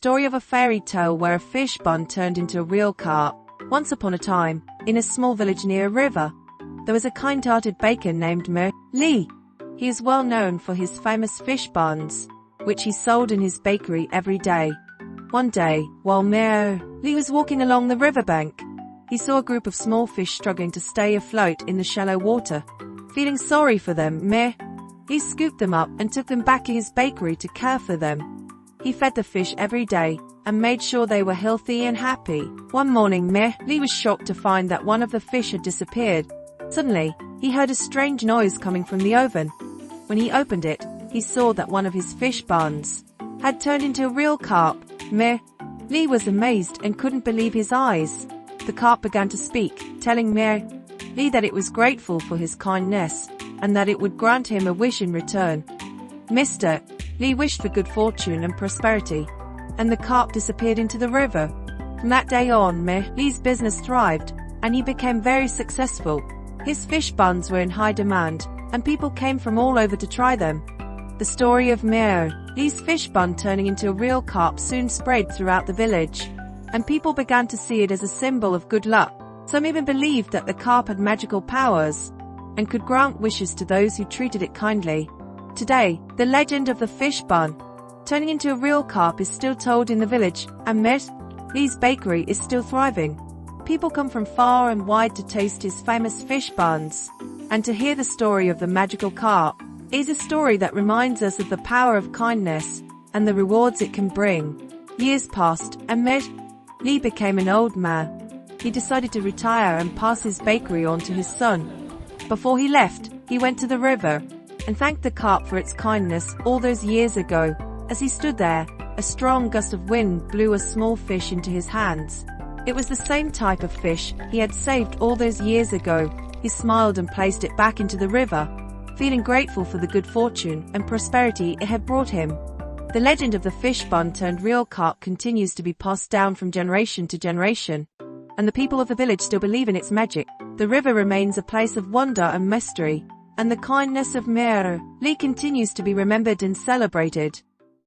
Story of a fairy tale where a fish bun turned into a real carp. Once upon a time, in a small village near a river, there was a kind-hearted baker named Lee. He is well known for his famous fish buns, which he sold in his bakery every day. One day, while Lee was walking along the riverbank, he saw a group of small fish struggling to stay afloat in the shallow water. Feeling sorry for them, he scooped them up and took them back to his bakery to care for them. He fed the fish every day and made sure they were healthy and happy. One morning, Lee was shocked to find that one of the fish had disappeared. Suddenly, he heard a strange noise coming from the oven. When he opened it, he saw that one of his fish buns had turned into a real carp. Lee was amazed and couldn't believe his eyes. The carp began to speak, telling Lee that it was grateful for his kindness and that it would grant him a wish in return. Mr. Lee wished for good fortune and prosperity, and the carp disappeared into the river. From that day on, Lee's business thrived, and he became very successful. His fish buns were in high demand, and people came from all over to try them. The story of Lee's fish bun turning into a real carp soon spread throughout the village, and people began to see it as a symbol of good luck. Some even believed that the carp had magical powers and could grant wishes to those who treated it kindly. Today, the legend of the fish bun turning into a real carp is still told in the village, and Lee's bakery is still thriving. People come from far and wide to taste his famous fish buns and to hear the story of the magical carp. It is a story that reminds us of the power of kindness and the rewards it can bring. Years passed, and Lee became an old man. He decided to retire and pass his bakery on to his son. Before he left, he went to the river and thanked the carp for its kindness all those years ago. As he stood there, a strong gust of wind blew a small fish into his hands. It was the same type of fish he had saved all those years ago. He smiled and placed it back into the river, feeling grateful for the good fortune and prosperity it had brought him. The legend of the fish bun turned real carp continues to be passed down from generation to generation, and the people of the village still believe in its magic. The river remains a place of wonder and mystery, and the kindness of Lee continues to be remembered and celebrated.